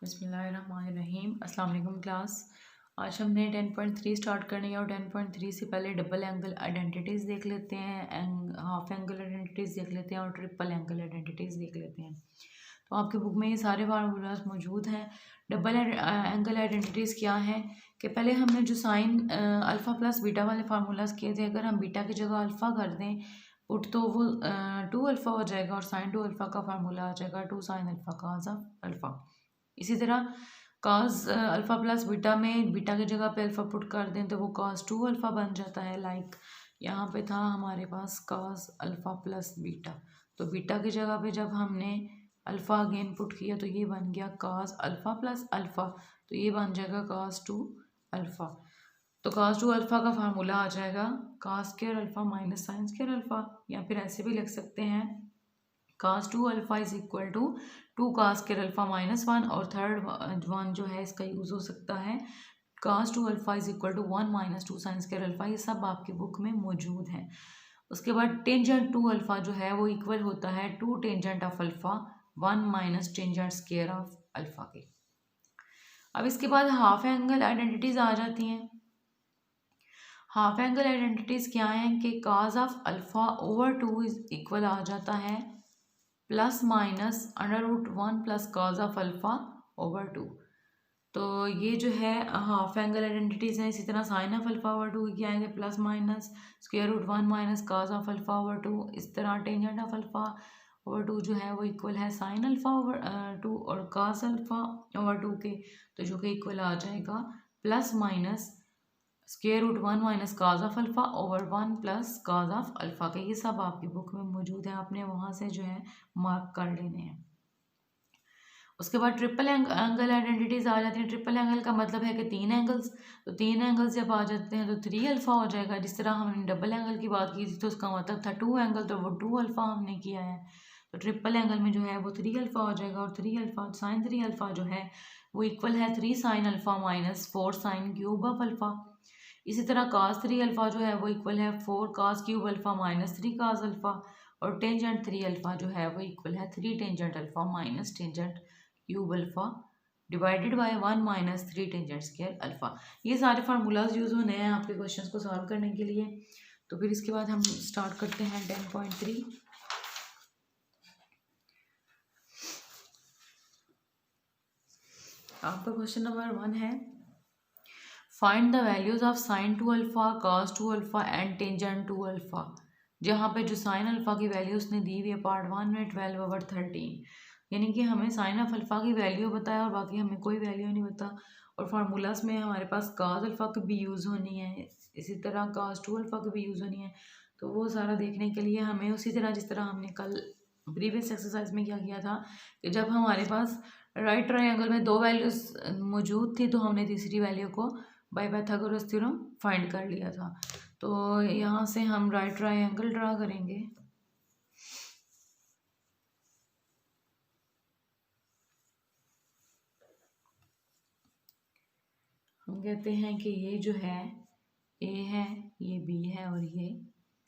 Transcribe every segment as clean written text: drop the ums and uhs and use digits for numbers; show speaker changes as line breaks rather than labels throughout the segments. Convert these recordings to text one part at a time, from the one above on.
बिस्मिल्लाहिर्रहमानिर्रहीम। अस्सलाम वालेकुम क्लास। आज हमने 10.3 स्टार्ट करनी है और 10.3 से पहले डबल एंगल आइडेंटिटीज़ देख लेते हैं, हाफ एंगल आइडेंटिटीज़ देख लेते हैं और ट्रिपल एंगल आइडेंटिटीज़ देख लेते हैं। तो आपके बुक में ये सारे फार्मूलाज मौजूद हैं। डबल एंगल आइडेंटिटीज़ क्या हैं कि पहले हमने जो साइन अल्फ़ा प्लस बीटा वाले फार्मूलाज किए थे, अगर हम बीटा की जगह अल्फ़ा कर दें पुट तो वो 2 अल्फ़ा हो जाएगा और साइन 2 अल्फ़ा का फार्मूला आ जाएगा 2 साइन अल्फ़ा काज़ ऑफ अल्फ़ा। इसी तरह काज अल्फ़ा प्लस बीटा में बीटा की जगह पे अल्फ़ा पुट कर दें तो वो काज 2 अल्फ़ा बन जाता है। लाइक यहाँ पे था हमारे पास काज अल्फ़ा प्लस बीटा, तो बीटा की जगह पे जब हमने अल्फ़ा अगेन पुट किया तो ये बन गया काज अल्फ़ा प्लस अल्फ़ा, तो ये बन जाएगा काज 2 अल्फ़ा। तो काज 2 अल्फ़ा का फार्मूला आ जाएगा cos square alpha minus sine square alpha, या फिर ऐसे भी लिख सकते हैं cos 2 alpha is equal to 2 cos square alpha minus 1, और थर्ड वन जो है इसका यूज़ हो सकता है cos 2 alpha is equal to 1 minus 2 sine square alpha. ये सब आपकी बुक में मौजूद है। उसके बाद टेंजेंट 2 अल्फ़ा जो है वो इक्वल होता है 2 tangent of alpha 1 minus tangent square of alpha के। अब इसके बाद हाफ एंगल आइडेंटिटीज आ जाती हैं। हाफ एंगल आइडेंटिटीज क्या हैं कि cos of alpha over 2 is equal आ जाता है plus minus √1 plus cos of alpha over 2। तो ये जो है हाफ एंगल आइडेंटिटीज़ हैं। इसी तरह साइन ऑफ अल्फ़ा ओवर 2 क्या आएंगे plus minus √1 minus cos of alpha over 2। इस तरह टेंजेंट ऑफ अल्फ़ा ओवर 2 जो है वो इक्वल है साइन अल्फ़ा ओवर 2 और कॉस अल्फ़ा ओवर 2 के, तो जो कि इक्वल आ जाएगा plus minus √1 minus cause of alpha over 1 plus cause of alpha के। ये सब आपकी बुक में मौजूद है, आपने वहाँ से जो है मार्क कर लेने हैं। उसके बाद ट्रिपल एंगल आइडेंटिटीज आ जाती हैं। ट्रिपल एंगल का मतलब है कि 3 एंगल्स, तो 3 एंगल्स जब आ जाते हैं तो 3 अल्फ़ा हो जाएगा। जिस तरह हमने डबल एंगल की बात की थी तो उसका मतलब था 2 एंगल, तो वो 2 अल्फ़ा हमने किया है। तो ट्रिपल एंगल में जो है वो 3 अल्फ़ा हो जाएगा, और 3 अल्फ़ा साइन 3 अल्फ़ा जो है वो इक्वल है 3 sine alpha minus 4 sine cube of alpha. इसी तरह काज 3 अल्फ़ा जो है वो इक्वल है 4 cos cube alpha minus 3 cos alpha, और टेंजेंट 3 अल्फ़ा जो है वो इक्वल है 3 tangent alpha minus tangent cube alpha divided by 1 minus 3 tangent square alpha. ये सारे फार्मूलाज यूज़ होने हैं आपके क्वेश्चंस को सॉल्व करने के लिए। तो फिर इसके बाद हम स्टार्ट करते हैं 10.3। आपका क्वेश्चन नंबर 1 है find the values of sine 2 alpha cos 2 alpha and tangent 2 alpha. जहाँ पे जो साइन अल्फ़ा की वैल्यू उसने दी हुई है पार्ट 1 में 12 ओवर 13, यानी कि हमें साइन ऑफ अल्फ़ा की वैल्यू बताया और बाकी हमें कोई वैल्यू नहीं बता। और फार्मूलाज में हमारे पास काज अल्फ़ा की भी यूज़ होनी है, इसी तरह काज 2 अल्फ़ा की भी यूज़ होनी है। तो वो सारा देखने के लिए हमें उसी तरह जिस तरह हमने कल प्रीवियस एक्सरसाइज में क्या किया था कि जब हमारे पास राइट ट्रायंगल में 2 वैल्यूज मौजूद थी तो हमने तीसरी वैल्यू को बाय पाइथागोरस थ्योरम फाइंड कर लिया था। तो यहाँ से हम राइट ट्रायंगल ड्रा करेंगे। हम कहते हैं कि ये जो है ए है, ये बी है और ये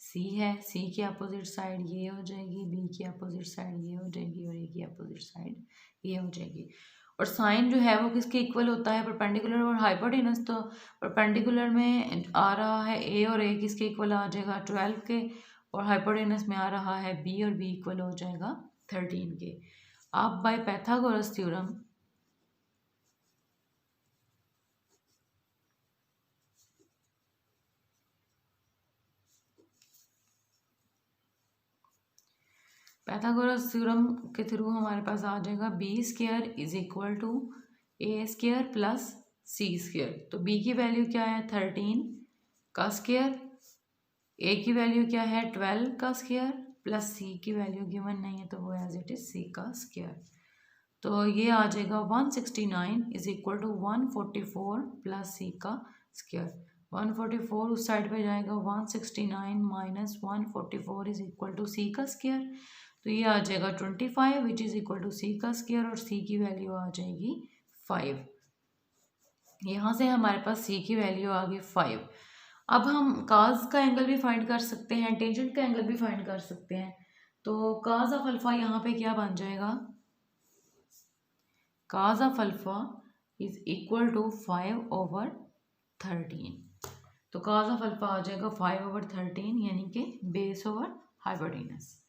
सी है। सी की अपोजिट साइड ये हो जाएगी, बी की अपोजिट साइड ये हो जाएगी और ए की अपोजिट साइड ये हो जाएगी। और साइन जो है वो किसके इक्वल होता है परपेंडिकुलर और हाइपोटेनस। तो परपेंडिकुलर में आ रहा है ए, और ए किसके इक्वल आ जाएगा 12 के, और हाइपोटेनस में आ रहा है बी और बी इक्वल हो जाएगा 13 के। आप by Pythagoras theorem Pythagoras theorem के थ्रू हमारे पास आ जाएगा B square is equal to A square plus C square. तो बी की वैल्यू क्या है 13 का स्क्वायर, ए की वैल्यू क्या है 12 का स्क्वायर, प्लस सी की वैल्यू गिवन नहीं है तो वो एज इट इज सी का स्क्वायर। तो ये आ जाएगा 169 इज इक्वल टू 144 प्लस सी का स्क्वायर। 144 उस साइड पे जाएगा, 169 माइनस 144 इज इक्वल टू सी का स्क्वायर। तो ये आ जाएगा 25 विच इज इक्वल टू सी का स्क्वायर, और सी की वैल्यू आ जाएगी 5। यहाँ से हमारे पास सी की वैल्यू आ गई 5। अब हम काज का एंगल भी फाइंड कर सकते हैं, टेंजेंट का एंगल भी फाइंड कर सकते हैं। तो काज ऑफ अल्फा यहाँ पे क्या बन जाएगा cos of alpha is equal to 5/13। तो cos ऑफ अल्फा आ जाएगा 5/13 यानी कि बेस ओवर हाइपोटेनस।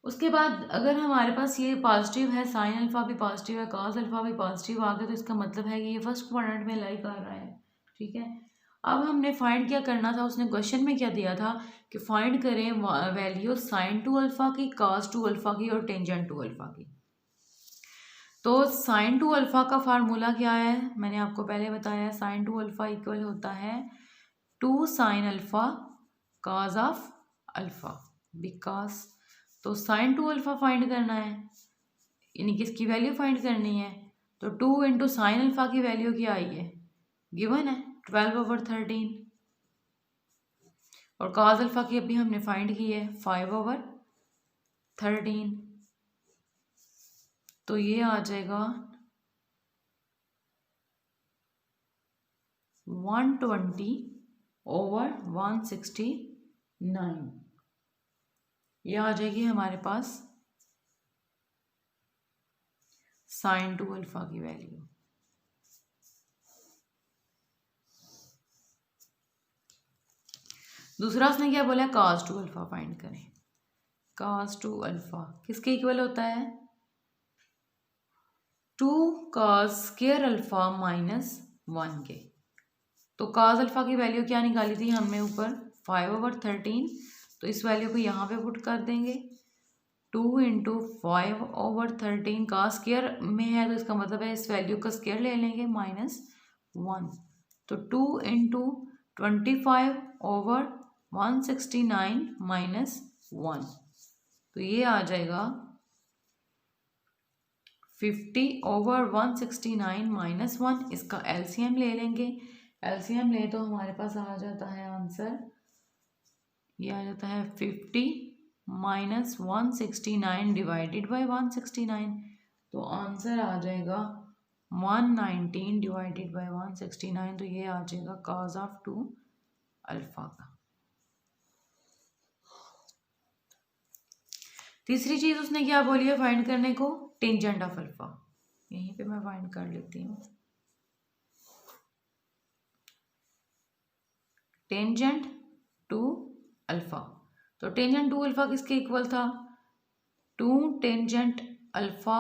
उसके बाद अगर हमारे पास ये पॉजिटिव है, साइन अल्फा भी पॉजिटिव है, cos अल्फा भी पॉजिटिव आ गया, तो इसका मतलब है कि ये फर्स्ट क्वाड्रेंट में लाई कर रहा है। ठीक है, अब हमने फाइंड क्या करना था, उसने क्वेश्चन में क्या दिया था कि फाइंड करें वैल्यू साइन टू अल्फा की, cos टू अल्फा की और टेंजेंट टू अल्फा की। तो साइन टू अल्फा का फार्मूला क्या है, मैंने आपको पहले बताया, साइन टू अल्फा इक्वल होता है 2 sine alpha cos of alpha, because तो साइन टू अल्फा फाइंड करना है, यानी किसकी वैल्यू फाइंड करनी है, तो 2 इंटू साइन अल्फा की वैल्यू क्या आई है, गिवन है 12/13, और cos अल्फा की अभी हमने फाइंड की है 5/13, तो ये आ जाएगा 120/169, ये आ जाएगी हमारे पास साइन टू अल्फा की वैल्यू। दूसरा उसने क्या बोला, cos टू अल्फा फाइंड करें। cos टू अल्फा किसके इक्वल होता है, 2 cos स्क्वायर अल्फा माइनस 1 के। तो cos अल्फा की वैल्यू क्या निकाली थी हमने ऊपर 5/13, तो इस वैल्यू को यहाँ पे पुट कर देंगे, 2 इंटू 5/13 का स्क्वायर में है तो इसका मतलब है इस वैल्यू का स्क्वायर ले लेंगे -1, तो 2 इंटू 25/169 -1, तो ये आ जाएगा 50/169 -1। इसका एलसीएम ले लेंगे, एलसीएम ले तो हमारे पास आ जाता है आंसर, ये आ जाता है 50 - 169 डिवाइडेड बाई 169, तो आंसर आ जाएगा 119 डिवाइडेड बाई 169, तो ये आ जाएगा cos ऑफ 2 अल्फा का। तीसरी चीज उसने क्या बोली है फाइंड करने को, टेंजेंट ऑफ अल्फा, यहीं पे मैं फाइंड कर लेती हूँ, टेंजेंट टू अल्फा। तो टेंजेंट टू अल्फा किसके इक्वल था, 2 tangent alpha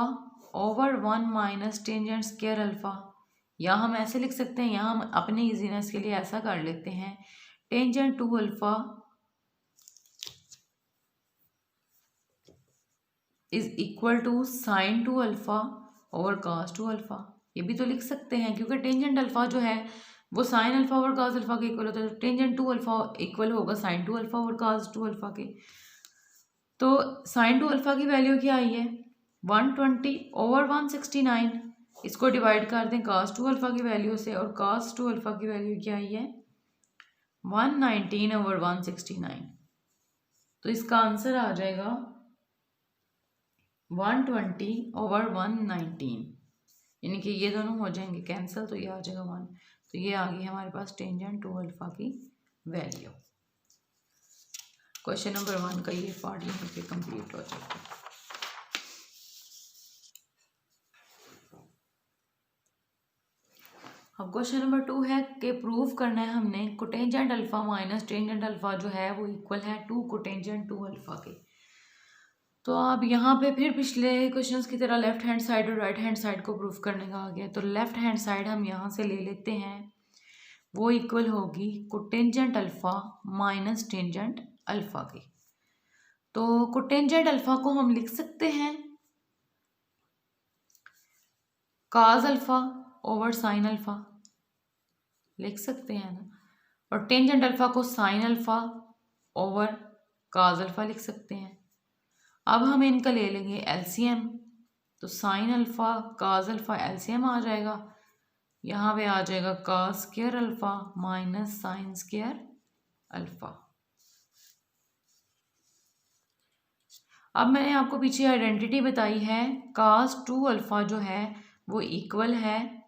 over 1 minus tangent square alpha, या हम ऐसे लिख सकते हैं, यहाँ हम अपने इजीनेस के लिए ऐसा कर लेते हैं, tangent two alpha is equal to sine two alpha over cos two alpha. ये भी तो लिख सकते हैं क्योंकि टेंजेंट अल्फा जो है वो sine alpha over cos alpha के इक्वल होता है, तो टेंजेंट टू अल्फा इक्वल होगा sine two alpha over cos two alpha के। तो साइन टू अल्फा की वैल्यू क्या आई है 120/169, इसको डिवाइड कर दें cos टू अल्फा की वैल्यू से, और cos टू अल्फा की वैल्यू क्या आई है 119/169, तो इसका आंसर आ जाएगा 120/119, यानी कि ये दोनों हो जाएंगे कैंसिल, तो ये आ जाएगा 1, तो ये आ गई हमारे पास टेंजेंट टू अल्फा की वैल्यू। क्वेश्चन नंबर 1 का ये पार्ट यहाँ पे कंप्लीट हो जाएगा। अब क्वेश्चन नंबर 2 है कि प्रूव करना है हमने cotangent alpha minus tangent alpha जो है वो इक्वल है 2 कोटेंजेंट टू अल्फा के। तो अब यहाँ पे फिर पिछले क्वेश्चंस की तरह लेफ्ट हैंड साइड और राइट हैंड साइड को प्रूफ करने का आ गया, तो लेफ्ट हैंड साइड हम यहाँ से ले लेते हैं, वो इक्वल होगी cotangent alpha minus tangent alpha की। तो कोटेंजेंट अल्फा को हम लिख सकते हैं cos alpha over sine alpha, लिख सकते हैं ना, और टेंजेंट अल्फा को sign alpha over cos alpha लिख सकते हैं। अब हम इनका ले लेंगे एलसीएम, तो sine alpha cos alpha LCM आ जाएगा, यहाँ पे आ जाएगा cos square alpha minus sine square alpha. अब मैंने आपको पीछे आइडेंटिटी बताई है, cos टू अल्फा जो है वो इक्वल है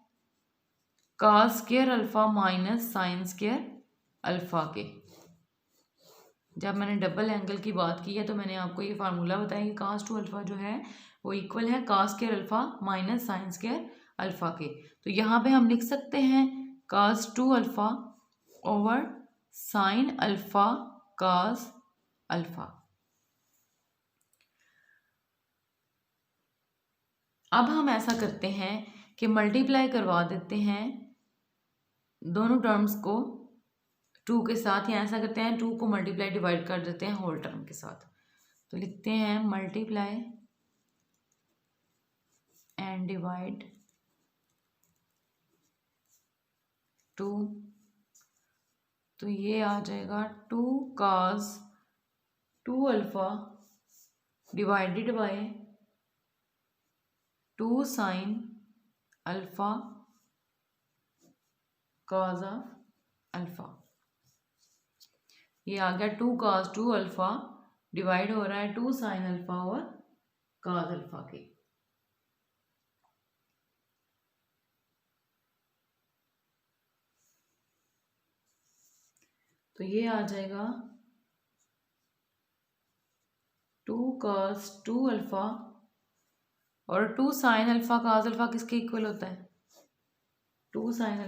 cos square alpha minus sine square alpha के। जब मैंने डबल एंगल की बात की है तो मैंने आपको ये फार्मूला बताया कि cos टू अल्फा जो है वो इक्वल है cos square alpha minus sine square alpha के। तो यहाँ पे हम लिख सकते हैं cos 2 alpha over sign alpha cos alpha. अब हम ऐसा करते हैं कि मल्टीप्लाई करवा देते हैं दोनों टर्म्स को 2 के साथ, या ऐसा करते हैं 2 को मल्टीप्लाई डिवाइड कर देते हैं होल टर्म के साथ। तो लिखते हैं मल्टीप्लाई एंड डिवाइड 2, तो ये आ जाएगा 2 cos 2 alpha divided by 2 sine alpha cos of alpha. ये आ गया 2 cos 2 अल्फा डिवाइड हो रहा है 2 साइन अल्फा और cos अल्फा के। तो ये आ जाएगा 2 cos 2 अल्फा और 2 साइन अल्फा cos अल्फा किसके इक्वल होता है? 2 साइन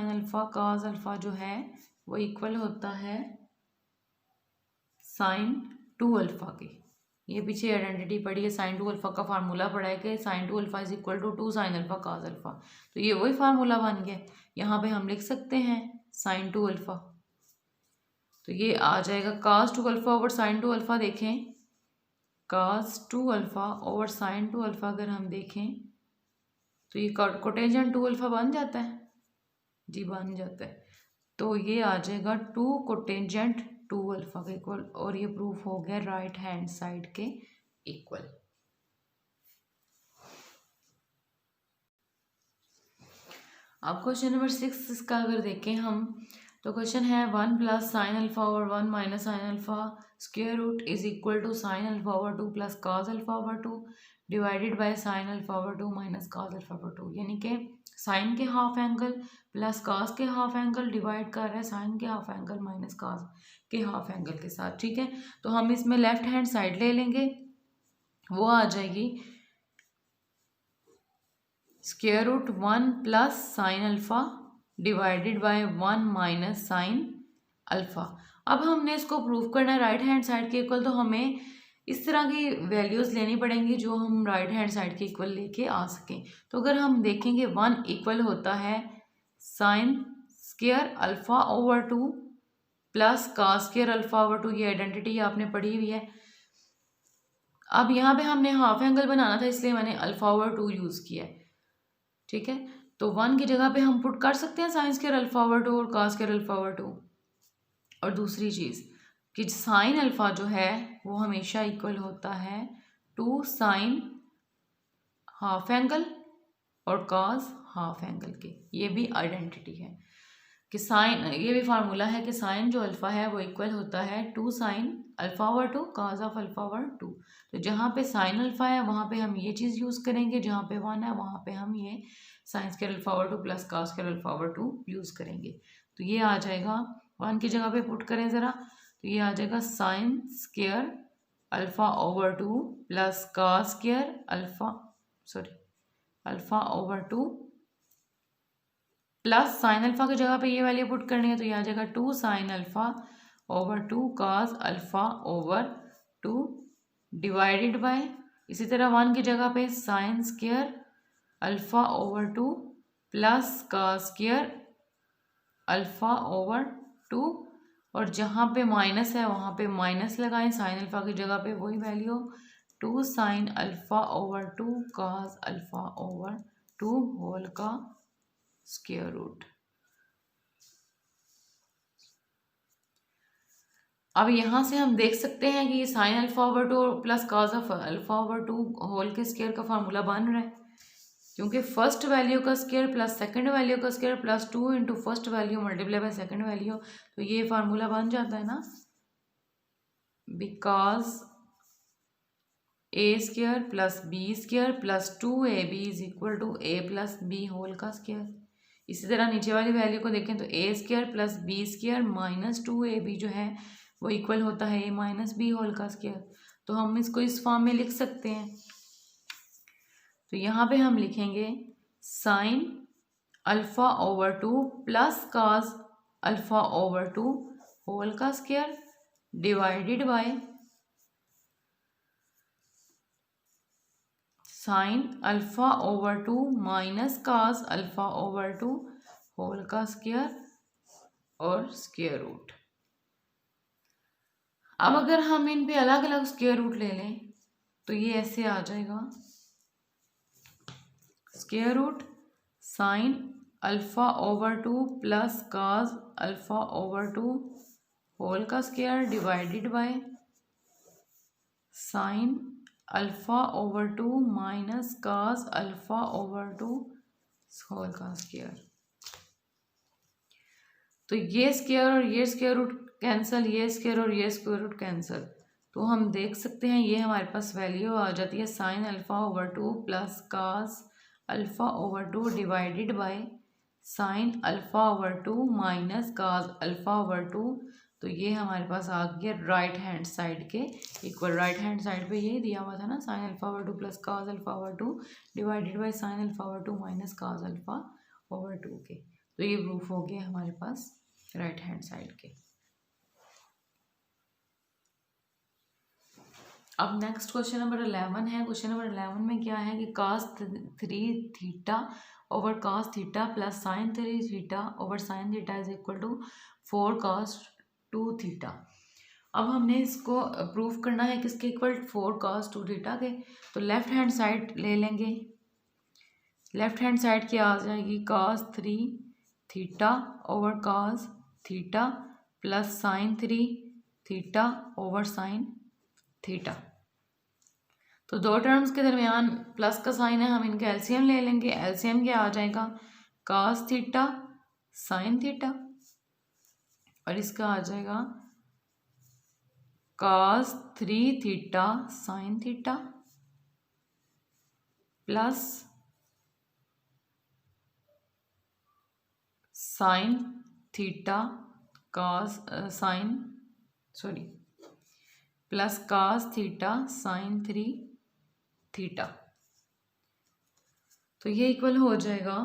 अल्फा cos अल्फा जो है वो इक्वल होता है साइन 2 अल्फा के। ये पीछे आइडेंटिटी पढ़ी है, साइन 2 अल्फा का फार्मूला पढ़ा है कि sine 2 alpha is equal to 2 sine alpha cos alpha. तो ये वही फार्मूला बन गया। यहाँ पे हम लिख सकते हैं साइन 2 अल्फा। तो ये आ जाएगा cos 2 alpha over sine 2 alpha. देखें cos 2 alpha over sine 2 alpha अगर हम देखें तो ये कोटेंजेंट 2 अल्फा बन जाता है जी, बन जाता है। तो ये आ जाएगा 2 कोटेंजेंट 2 अल्फा के इक्वल, और ये प्रूफ हो गया राइट हैंड साइड के इक्वल। अब क्वेश्चन नंबर 6 इसका अगर देखें हम तो क्वेश्चन है 1 plus sine alpha over 1 minus sine alpha square root is equal to sine alpha over 2 plus cos alpha over 2 divided by sine alpha over 2 minus cos alpha over 2। यानी कि साइन के हाफ एंगल प्लस cos के half angle divide कर रहा है sign के half angle minus cos के हाफ एंगल के साथ। ठीक है, तो हम इसमें लेफ्ट हैंड साइड ले लेंगे, वो आ जाएगी square root 1 plus sine alpha divided by 1 minus sine alpha. अब हमने इसको प्रूव करना है राइट हैंड साइड के इक्वल, तो हमें इस तरह की वैल्यूज़ लेनी पड़ेंगी जो हम राइट हैंड साइड के इक्वल लेके आ सकें। तो अगर हम देखेंगे 1 इक्वल होता है sign square alpha over 2 plus cos square alpha over 2, ये आइडेंटिटी आपने पढ़ी हुई है। अब यहाँ पे हमने हाफ एंगल बनाना था इसलिए मैंने अल्फा ओवर 2 यूज़ किया है। ठीक है, तो 1 की जगह पे हम पुट कर सकते हैं साइन स्क्वायर अल्फा ओवर 2 और cos स्क्वायर अल्फा ओवर 2। और दूसरी चीज़ कि साइन अल्फा जो है वो हमेशा इक्वल होता है 2 साइन हाफ एंगल और cos हाफ एंगल के। ये भी आइडेंटिटी है कि साइन, ये भी फार्मूला है कि साइन जो अल्फा है वो इक्वल होता है 2 sine alpha over 2 cos of alpha over 2। तो जहाँ पे साइन अल्फा है वहाँ पे हम ये चीज़ यूज़ करेंगे, जहाँ पे 1 है वहाँ पे हम ये sign square alpha over 2 plus cos square alpha over 2 use करेंगे। तो ये आ जाएगा 1 की जगह पे पुट करें ज़रा, तो ये आ जाएगा sign square alpha over 2 plus cos square alpha over 2 plus sine alpha की जगह पे ये वैल्यू पुट करनी है, तो ये आ जाएगा 2 sine alpha over 2 cos alpha over 2 divided bye, इसी तरह 1 की जगह पे sign square alpha over 2 plus cos square alpha over 2, और जहाँ पे माइनस है वहाँ पे माइनस लगाएं, साइन अल्फा की जगह पे वही value 2 sine alpha over 2 cos alpha over 2 whole का स्क्वायर रूट। अब यहाँ से हम देख सकते हैं कि ये sine alpha over 2 plus cos of alpha over 2 whole के स्क्वायर का फार्मूला बन रहा है, क्योंकि फर्स्ट वैल्यू का स्क्वायर प्लस सेकंड वैल्यू का square plus 2 into first value multiply by second value, तो ये फार्मूला बन जाता है ना, because A square plus B square plus 2ab is equal to a plus B whole का square. इसी तरह नीचे वाली वैल्यू को देखें तो A square plus B square minus 2ab जो है वो इक्वल होता है ए माइनस बी होल का स्क्वायर। तो हम इसको इस फॉर्म में लिख सकते हैं। तो यहाँ पे हम लिखेंगे sine alpha over 2 plus cos alpha over 2 whole का square divided by sine alpha over 2 minus cos alpha over 2 whole का स्क्वायर और स्क्वायर रूट। अब अगर हम इन पे अलग अलग स्क्वायर रूट ले लें तो ये ऐसे आ जाएगा square root sine alpha over 2 plus cos alpha over 2 whole का square divided by sine alpha over 2 minus cos alpha over 2 whole का स्क्वायर। तो ये स्क्वायर और ये स्क्वायर रूट कैंसिल, ये स्क्वायर और ये स्क्वायर रूट कैंसिल। तो हम देख सकते हैं ये हमारे पास वैल्यू आ जाती है sign alpha over 2 plus cos alpha over 2 divided by sine alpha over 2 minus cos alpha over 2। तो ये हमारे पास आ गया राइट हैंड साइड के इक्वल। राइट हैंड साइड पे ये दिया हुआ था ना sign alpha over 2 plus cos alpha over 2 divided by sine alpha over 2 minus cos alpha over 2 के। तो ये प्रूफ हो गया हमारे पास राइट हैंड साइड के। अब नेक्स्ट क्वेश्चन नंबर 11 है। क्वेश्चन नंबर 11 में क्या है कि cos 3 theta over cos theta plus sine 3 theta over sine theta is equal to 4 cos 2 theta. अब हमने इसको प्रूफ करना है किसके इक्वल 4 cos 2 थीटा के। तो लेफ्ट हैंड साइड ले लेंगे। लेफ्ट हैंड साइड क्या आ जाएगी cos 3 theta over cos theta plus sine 3 theta over sine theta. तो दो टर्म्स के दरमियान प्लस का साइन है, हम इनका एलसीएम ले लेंगे। एलसीएम क्या आ जाएगा cos थीटा साइन थीटा और इसका आ जाएगा cos 3 theta sine theta plus sine theta cos plus cos theta sign 3 theta. तो ये इक्वल हो जाएगा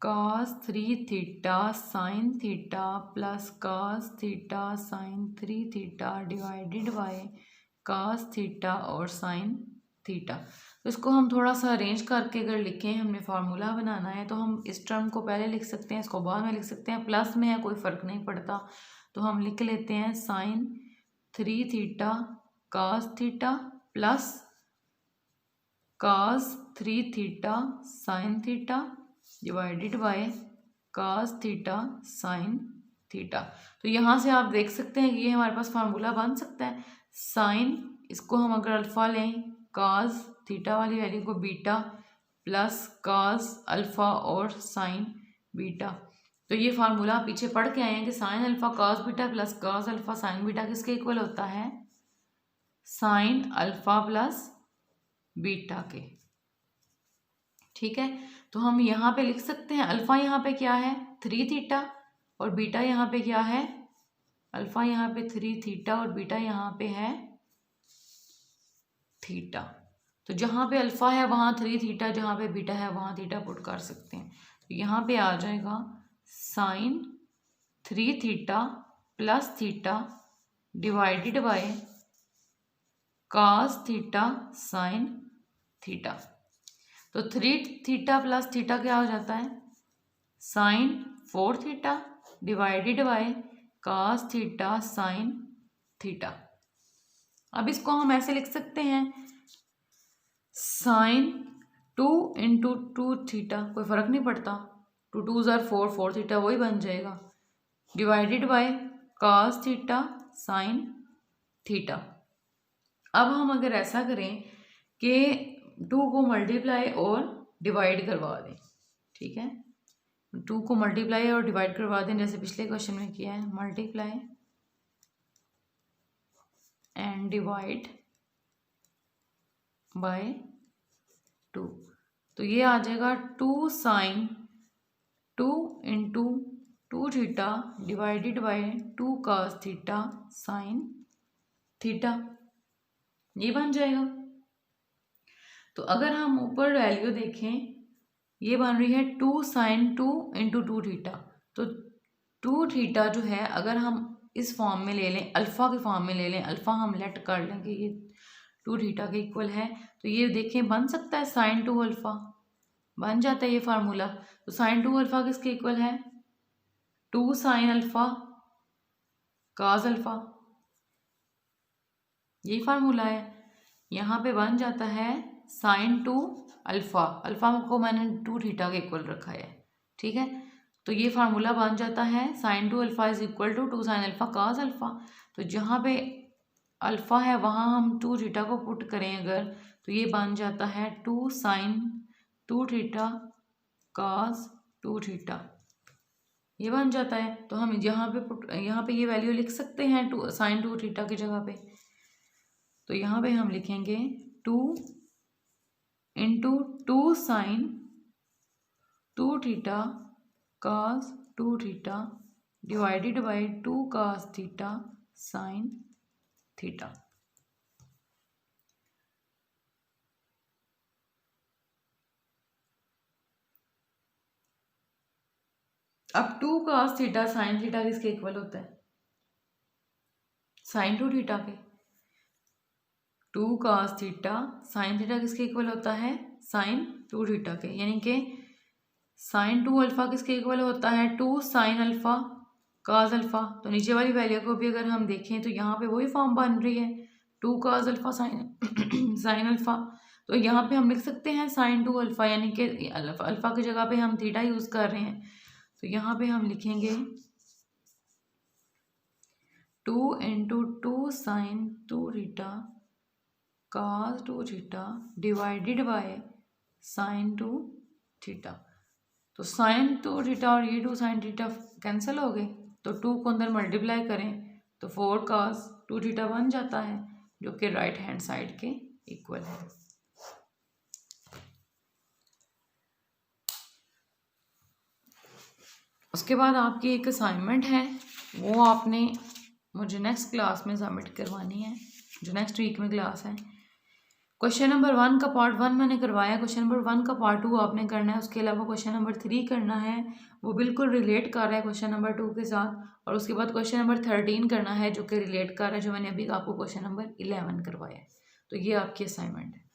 cos 3 theta sine theta plus cos theta sign 3 theta divided by cos theta और sign theta. तो इसको हम थोड़ा सा अरेंज करके अगर लिखें, हमने फार्मूला बनाना है तो हम इस टर्म को पहले लिख सकते हैं, इसको बाद में लिख सकते हैं। प्लस में है कोई फ़र्क नहीं पड़ता, तो हम लिख लेते हैं sine 3 theta cos theta plus cos 3 theta sine theta divided by cos theta sine theta. तो यहाँ से आप देख सकते हैं कि ये हमारे पास फार्मूला बन सकता है। साइन इसको हम अगर अल्फ़ा लें cos थीटा वाली वैल्यू को बीटा प्लस cos अल्फ़ा और साइन बीटा। तो ये फार्मूला पीछे पढ़ के आए हैं कि sine alpha cos beta plus cos alpha sine beta किसके इक्वल होता है साइन अल्फ़ा प्लस बीटा के। ठीक है, तो हम यहाँ पे लिख सकते हैं अल्फ़ा यहाँ पे क्या है 3 थीटा और बीटा यहाँ पे क्या है अल्फ़ा यहाँ पे 3 थीटा और बीटा यहाँ पे है थीटा। तो जहाँ पे अल्फ़ा है वहाँ 3 थीटा, जहाँ पे बीटा है वहाँ थीटा पुट कर सकते हैं। तो यहाँ पे आ जाएगा sine 3 theta plus theta divided by cos theta sine theta. तो 3 थीटा प्लस थीटा क्या हो जाता है sine 4 theta divided by cos theta sine theta. अब इसको हम ऐसे लिख सकते हैं साइन 2 इंटू 2 थीटा, कोई फ़र्क नहीं पड़ता, 2 2 ज़ार 4 4 थीटा वही बन जाएगा divided by cos theta sine theta. अब हम अगर ऐसा करें कि 2 को मल्टीप्लाई और डिवाइड करवा दें, ठीक है, 2 को मल्टीप्लाई और डिवाइड करवा दें जैसे पिछले क्वेश्चन में किया है, मल्टीप्लाई एंड डिवाइड बाय 2। तो ये आ जाएगा 2 sine 2 into 2 theta divided by 2 cos theta sine theta, ये बन जाएगा। तो अगर हम ऊपर वैल्यू देखें, ये बन रही है 2 साइन 2 इंटू 2 थीटा। तो 2 थीटा जो है अगर हम इस फॉर्म में ले लें, अल्फ़ा के फॉर्म में ले लें, अल्फ़ा हम लेट कर लें कि ये 2 थीटा के इक्वल है, तो ये देखें बन सकता है साइन 2 अल्फ़ा, बन जाता है ये फार्मूला। तो साइन 2 अल्फ़ा किसके इक्वल है? 2 साइन अल्फ़ा काज अल्फ़ा, यही फार्मूला है। यहाँ पे बन जाता है साइन 2 अल्फ़ा, अल्फ़ा को मैंने 2 थीटा के इक्वल रखा है, ठीक है। तो ये फार्मूला बन जाता है sine 2 alpha is equal to 2 sine alpha cos alpha. तो जहाँ पे अल्फ़ा है वहाँ हम 2 थीटा को पुट करें अगर, तो ये बन जाता है 2 साइन 2 थीटा काज 2 थीटा, ये बन जाता है। तो हम यहाँ पे ये वैल्यू लिख सकते हैं 2 साइन 2 थीटा की जगह पे। तो यहाँ पे हम लिखेंगे 2 into 2 sine 2 theta cos 2 theta divided by 2 cos theta sine theta. अब 2 काज थीटा साइन थीटा किसके इक्वल होता है? साइन 2 थीटा के। 2 काज थीटा साइन थीटा किसके इक्वल होता है? साइन 2 थीटा के। यानी कि साइन 2 अल्फ़ा किसके इक्वल होता है? 2 साइन अल्फ़ा काज अल्फ़ा। तो नीचे वाली वैल्यू को भी अगर हम देखें तो यहाँ पे वही फॉर्म बन रही है 2 काज अल्फ़ा साइन साइन अल्फ़ा। तो यहाँ पे हम लिख सकते हैं साइन 2 अल्फ़ा, यानी कि अल्फ़ा की जगह पे हम थीटा यूज़ कर रहे हैं। तो यहाँ पे हम लिखेंगे 2 into 2 sine 2 theta cos 2 theta divided by sine 2 theta. तो साइन 2 थीटा और ये 2 साइन थीटा कैंसिल हो गए, तो 2 को अंदर मल्टीप्लाई करें तो 4 काज 2 थीटा बन जाता है, जो कि राइट हैंड साइड के इक्वल है। उसके बाद आपकी एक असाइनमेंट है, वो आपने मुझे नेक्स्ट क्लास में सबमिट करवानी है, जो नेक्स्ट वीक में क्लास है। क्वेश्चन नंबर 1 का पार्ट 1 मैंने करवाया, क्वेश्चन नंबर 1 का पार्ट 2 आपने करना है। उसके अलावा क्वेश्चन नंबर 3 करना है, वो बिल्कुल रिलेट कर रहा है क्वेश्चन नंबर 2 के साथ। और उसके बाद क्वेश्चन नंबर 13 करना है, जो कि रिलेट कर रहा है जो मैंने अभी आपको क्वेश्चन नंबर 11 करवाया है। तो ये आपकी असाइनमेंट है।